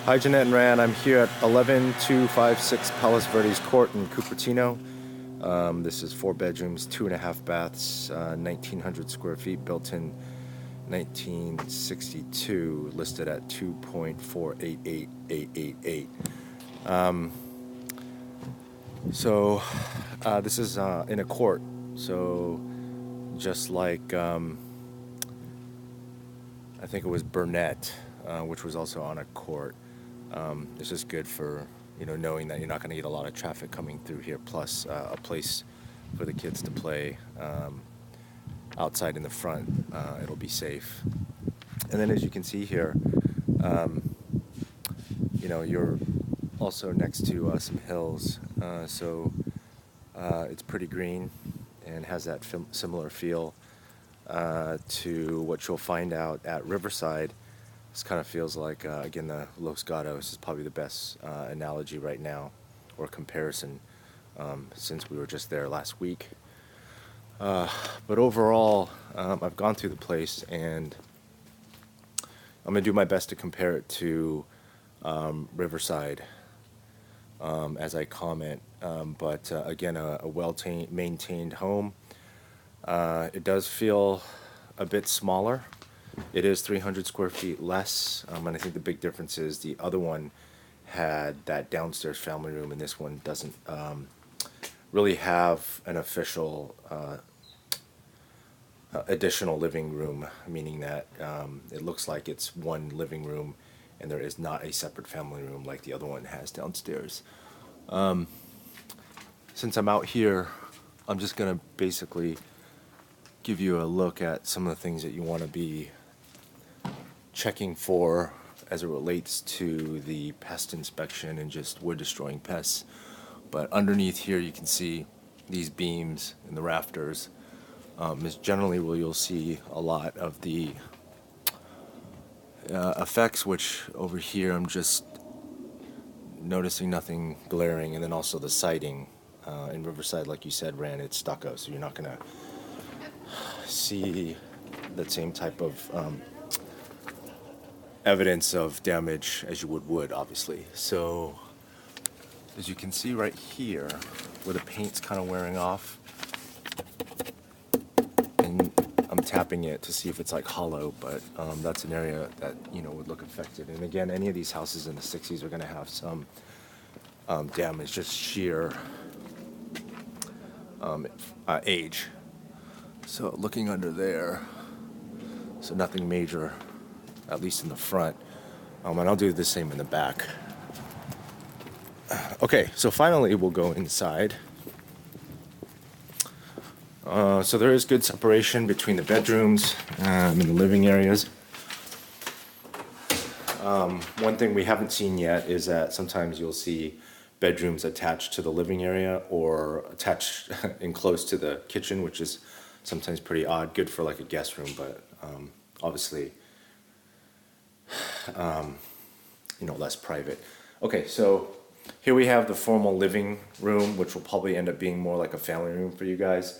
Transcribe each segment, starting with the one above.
Hi, Jeanette and Ran. I'm here at 11256 Palos Verdes Court in Cupertino. This is 4 bedrooms, 2.5 baths, 1,900 square feet, built in 1962, listed at 2.488888. This is in a court. So just like I think it was Burnett, which was also on a court. It's just good for knowing that you're not going to get a lot of traffic coming through here. Plus, a place for the kids to play outside in the front. It'll be safe. And then, as you can see here, you're also next to some hills, so it's pretty green and has that similar feel to what you'll find out at Riverside. This kind of feels like, again, the Los Gatos is probably the best analogy right now, or comparison, since we were just there last week. But overall, I've gone through the place, and I'm going to do my best to compare it to Riverside as I comment. But again, a well-maintained home. It does feel a bit smaller. It is 300 square feet less, and I think the big difference is the other one had that downstairs family room, and this one doesn't really have an official additional living room, meaning that it looks like it's one living room and there is not a separate family room like the other one has downstairs. Since I'm out here, I'm just going to basically give you a look at some of the things that you want to be checking for as it relates to the pest inspection and just wood destroying pests. But underneath here you can see these beams in the rafters is generally where you'll see a lot of the effects, which over here I'm just noticing nothing glaring. And then also the siding in Riverside, like you said, Ran, it's stucco, so you're not going to see that same type of evidence of damage as you would obviously. So as you can see right here, where the paint's kind of wearing off, and I'm tapping it to see if it's like hollow, but that's an area that would look affected. And again, any of these houses in the 60s are going to have some damage, just sheer age. So looking under there, so nothing major, at least in the front, and I'll do the same in the back. Okay, so finally we'll go inside. So there is good separation between the bedrooms and the living areas. One thing we haven't seen yet is that sometimes you'll see bedrooms attached to the living area or attached in close to the kitchen, which is sometimes pretty odd. Good for like a guest room, but obviously less private. Okay, so here we have the formal living room, which will probably end up being more like a family room for you guys.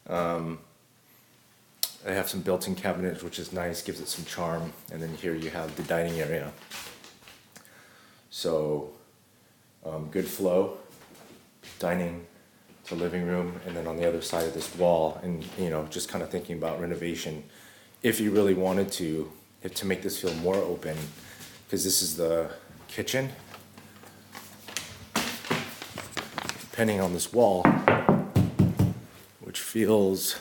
I have some built-in cabinets, which is nice, gives it some charm. And then here you have the dining area. So good flow, dining to living room, and then on the other side of this wall, and just kind of thinking about renovation, if you really wanted to make this feel more open, because this is the kitchen. Depending on this wall, which feels,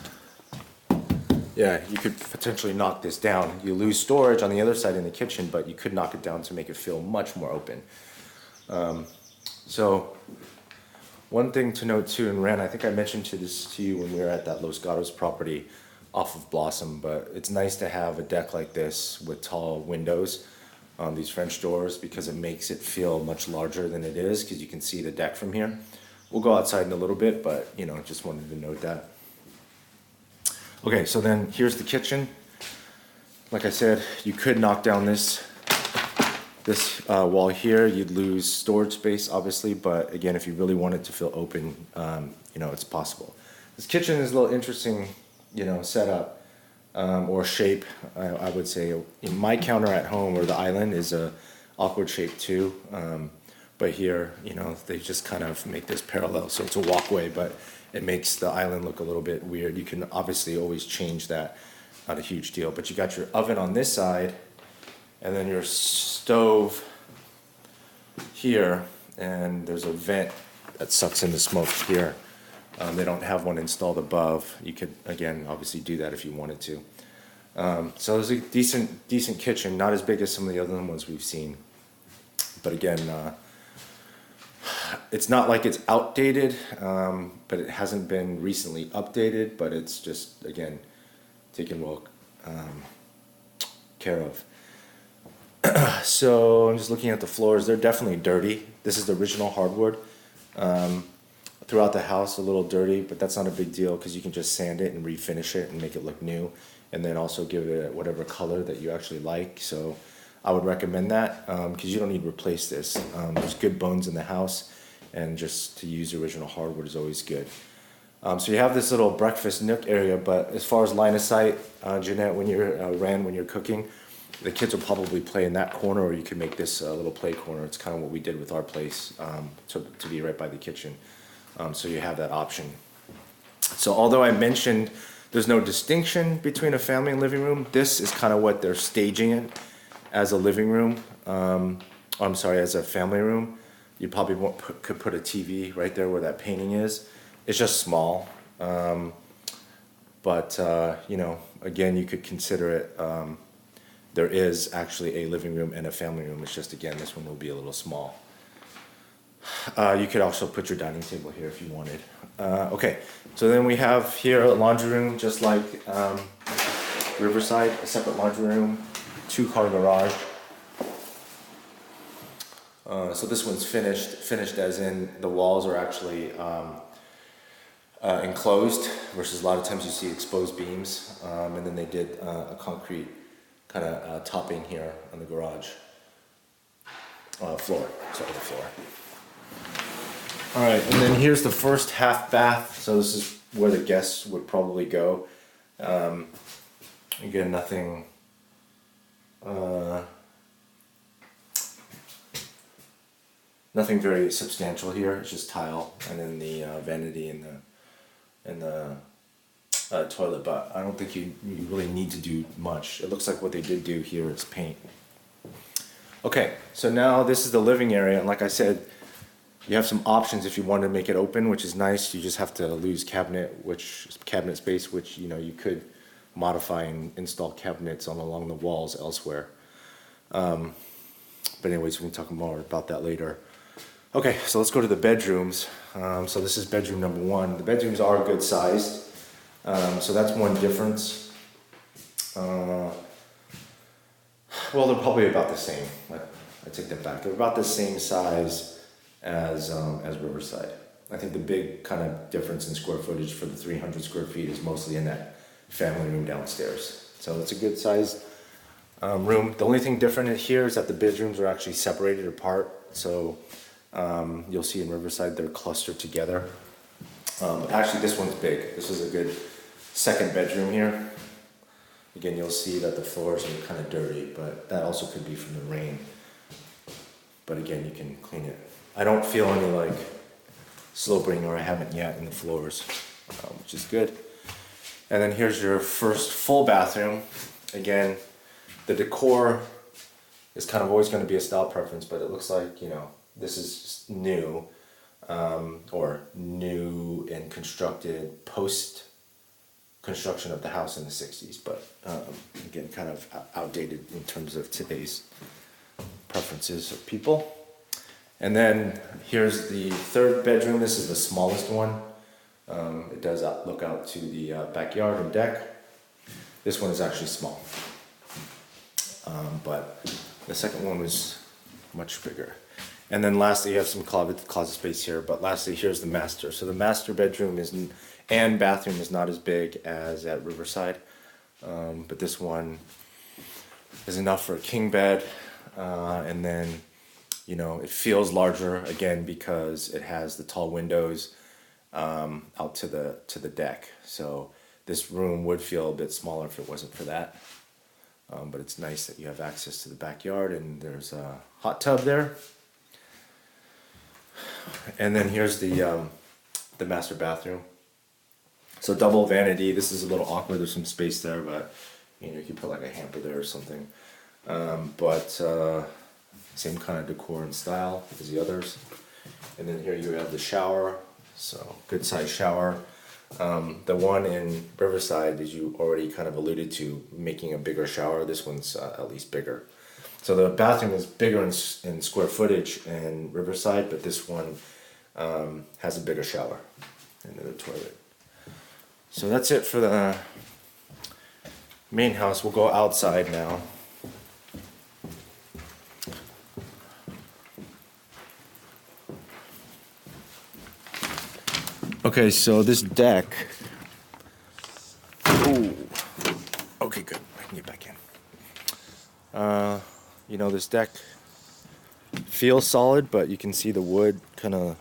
you could potentially knock this down. You lose storage on the other side in the kitchen, but you could knock it down to make it feel much more open. So one thing to note too, and Ran, I think I mentioned this to you when we were at that Los Gatos property off of Blossom, but it's nice to have a deck like this with tall windows on these French doors, because it makes it feel much larger than it is, because you can see the deck from here. We'll go outside in a little bit, but just wanted to note that. Okay, so then here's the kitchen. Like I said, you could knock down this wall here. You'd lose storage space, obviously, but again, if you really wanted to feel open, it's possible. This kitchen is a little interesting, setup. Or shape, I would say. My counter at home, or the island, is a awkward shape too. But here, they just kind of make this parallel, so it's a walkway, but it makes the island look a little bit weird. You can obviously always change that, not a huge deal. But you got your oven on this side, and then your stove here, and there's a vent that sucks in the smoke here. They don't have one installed above. You could, again, obviously do that if you wanted to. So it's a decent kitchen, not as big as some of the other ones we've seen. But again, it's not like it's outdated, but it hasn't been recently updated, but it's just, again, taken well care of. So I'm just looking at the floors. They're definitely dirty. This is the original hardwood. Throughout the house, a little dirty, but that's not a big deal because you can just sand it and refinish it and make it look new, and then also give it whatever color that you actually like. So I would recommend that because you don't need to replace this. There's good bones in the house, and just to use original hardwood is always good. So you have this little breakfast nook area, but as far as line of sight, Jeanette, when you're cooking, the kids will probably play in that corner, or you can make this a little play corner. It's kind of what we did with our place, to be right by the kitchen. So you have that option. So although I mentioned there's no distinction between a family and living room, this is kind of what they're staging it as a living room. As a family room. You probably could put a TV right there where that painting is. It's just small. But again, you could consider it, there is actually a living room and a family room. It's just, again, this one will be a little small. You could also put your dining table here if you wanted. Okay, so then we have here a laundry room, just like Riverside, a separate laundry room, 2-car garage. So this one's finished as in the walls are actually enclosed, versus a lot of times you see exposed beams. And then they did a concrete kind of topping here on the garage floor. Sorry, the floor. All right, and then here's the first half bath. So this is where the guests would probably go. Again, nothing very substantial here. It's just tile, and then the vanity and the toilet. But I don't think you really need to do much. It looks like what they did do here is paint. Okay, so now this is the living area, and like I said, you have some options if you want to make it open, which is nice. You just have to lose cabinet space, which you could modify and install cabinets along the walls elsewhere. But anyways, we can talk more about that later. Okay, so let's go to the bedrooms. So this is bedroom number 1. The bedrooms are good sized, so that's one difference. Well, they're probably about the same. I take that back. They're about the same size as Riverside. I think the big kind of difference in square footage for the 300 square feet is mostly in that family room downstairs. So it's a good sized room. The only thing different here is that the bedrooms are actually separated apart. So you'll see in Riverside they're clustered together. Actually, this one's big. This is a good second bedroom here. Again, you'll see that the floors are kind of dirty, but that also could be from the rain. But again, you can clean it. I don't feel any sloping, or I haven't yet, in the floors, which is good. And then here's your first full bathroom. Again, the decor is kind of always going to be a style preference, but it looks like, this is just new, or new and constructed post construction of the house in the 60s, but again, kind of outdated in terms of today's preferences of people. And then here's the third bedroom. This is the smallest one. It does look out to the backyard and deck. This one is actually small, but the second one was much bigger. And then lastly, you have some closet space here, but lastly, here's the master. So the master bedroom and bathroom is not as big as at Riverside, but this one is enough for a king bed, and then it feels larger again because it has the tall windows out to the deck. So this room would feel a bit smaller if it wasn't for that. But it's nice that you have access to the backyard, and there's a hot tub there. And then here's the master bathroom. So double vanity. This is a little awkward. There's some space there, but you know, you could put like a hamper there or something. But same kind of decor and style as the others. And then here you have the shower. So good size shower. The one in Riverside, as you already kind of alluded to, making a bigger shower. This one's at least bigger. So the bathroom is bigger in square footage in Riverside, but this one has a bigger shower and the toilet. So that's it for the main house. We'll go outside now. Okay, so this deck. Ooh. Okay, good. I can get back in. You know, this deck feels solid, but you can see the wood kind of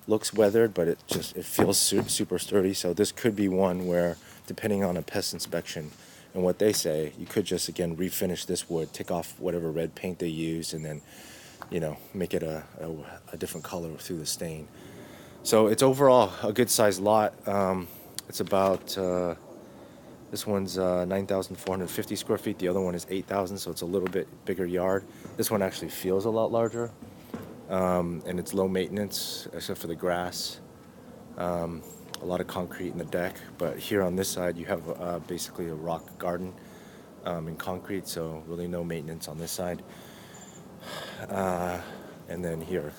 looks weathered, but it feels super sturdy. So this could be one where, depending on a pest inspection and what they say, you could just again refinish this wood, take off whatever red paint they used, and then, you know, make it a different color through the stain. So it's overall a good sized lot. It's about this one's 9,450 square feet. The other one is 8,000, so it's a little bit bigger yard. This one actually feels a lot larger, and it's low maintenance except for the grass. A lot of concrete in the deck, but here on this side you have basically a rock garden in concrete, so really no maintenance on this side. And then here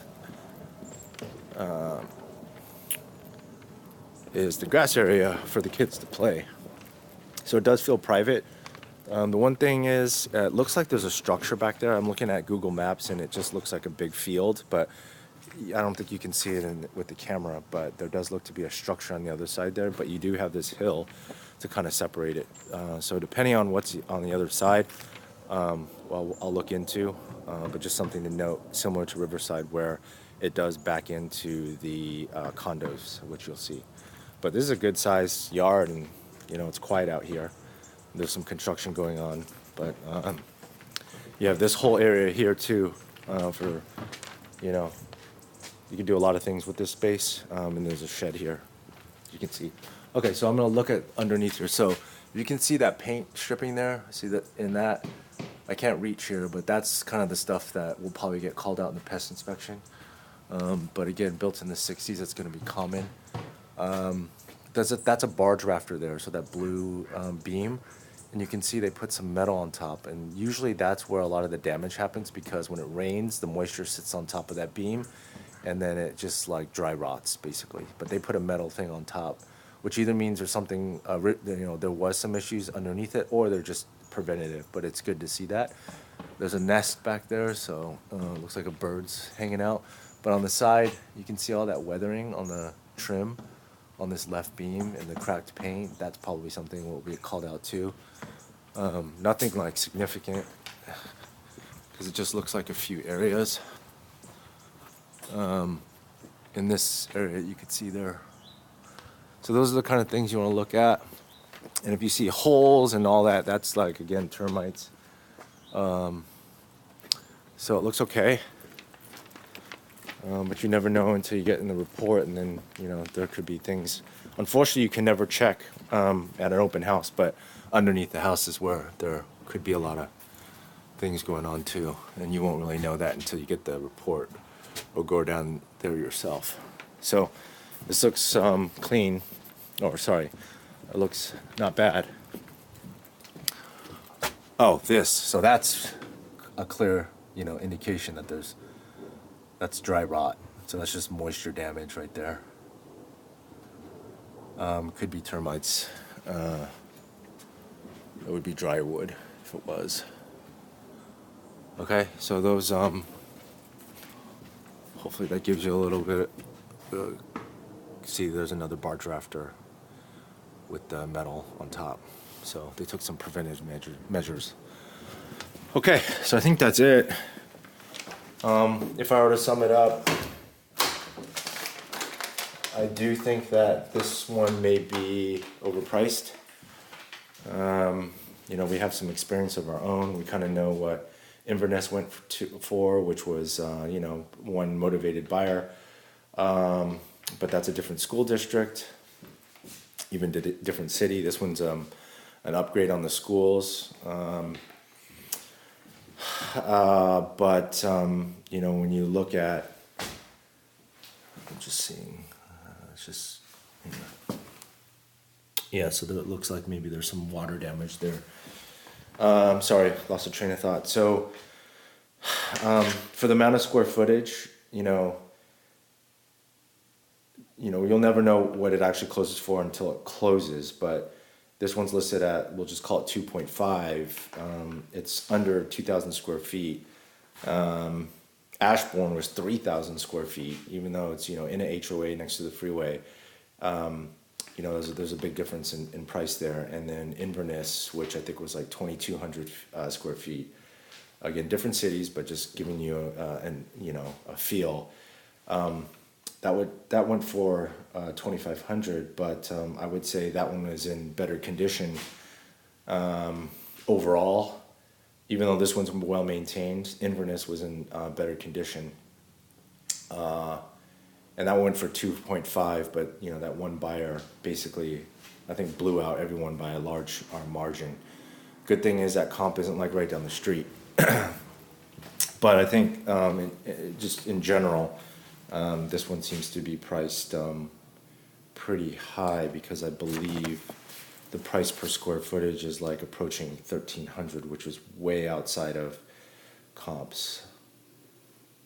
is the grass area for the kids to play. So it does feel private. The one thing is, it looks like there's a structure back there. I'm looking at Google Maps and it just looks like a big field, but I don't think you can see it with the camera, but there does look to be a structure on the other side there, but you do have this hill to kind of separate it. So depending on what's on the other side, well, I'll look into, but just something to note, similar to Riverside where it does back into the condos, which you'll see. But this is a good sized yard, and you know, it's quiet out here. There's some construction going on, but you have this whole area here too for, you know, you can do a lot of things with this space, and there's a shed here, you can see. Okay, so I'm gonna look at underneath here. So you can see that paint stripping there. See that in that? I can't reach here, but that's kind of the stuff that will probably get called out in the pest inspection. But again, built in the 60s, it's gonna be common. That's a barge rafter there, so that blue beam, and you can see they put some metal on top, and usually that's where a lot of the damage happens, because when it rains, the moisture sits on top of that beam, and then it just like dry rots basically. But they put a metal thing on top, which either means there's something, you know, there was some issues underneath it, or they're just preventative. But it's good to see that. There's a nest back there, so looks like a bird's hanging out. But on the side, you can see all that weathering on the trim on this left beam and the cracked paint. That's probably something will be called out too. Nothing like significant, because it just looks like a few areas. In this area you could see there. So those are the kind of things you want to look at. And if you see holes and all that, that's like, again, termites. So it looks okay. But you never know until you get in the report, and then, you know, there could be things. Unfortunately, you can never check at an open house, but underneath the house is where there could be a lot of things going on too, and you won't really know that until you get the report or go down there yourself. So this looks clean, or sorry, it looks not bad. Oh, so that's a clear, you know, indication that that's dry rot. So that's just moisture damage right there. Could be termites. It would be dry wood if it was. Okay, so those, hopefully that gives you a little bit, see there's another barge rafter with the metal on top. So they took some preventive measures. Okay, so I think that's it. If I were to sum it up, I do think that this one may be overpriced. we have some experience of our own. We kind of know what Inverness went for, which was, one motivated buyer. But that's a different school district, even different city. This one's an upgrade on the schools. But when you look at, I'm just seeing, it's just, yeah, so it looks like maybe there's some water damage there. Sorry, lost a train of thought. So, for the amount of square footage, you'll never know what it actually closes for until it closes, but this one's listed at, we'll just call it 2.5. It's under 2,000 square feet. Ashbourne was 3,000 square feet, even though it's, in an HOA next to the freeway. There's a big difference in price there. And then Inverness, which I think was like 2,200 square feet. Again, different cities, but just giving you a feel. That went for 2,500, but I would say that one was in better condition overall. Even though this one's well maintained, Inverness was in better condition, and that went for 2.5. But that one buyer basically, I think, blew out everyone by a large margin. Good thing is that comp isn't like right down the street. But I think just in general, this one seems to be priced pretty high, because I believe the price per square footage is like approaching 1,300, which was way outside of comps.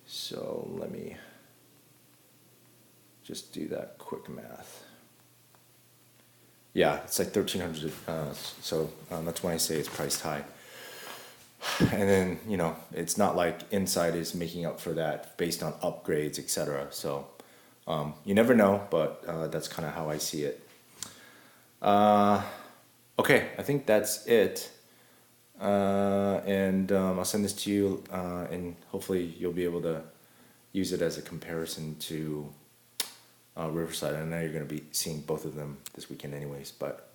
So let me just do that quick math. Yeah, it's like 1,300. So that's why I say it's priced high. And then, it's not like inside is making up for that based on upgrades, etc. So you never know, but that's kind of how I see it. Okay, I think that's it. And I'll send this to you, and hopefully you'll be able to use it as a comparison to Riverside. I know you're going to be seeing both of them this weekend anyways, but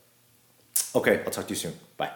okay, I'll talk to you soon. Bye.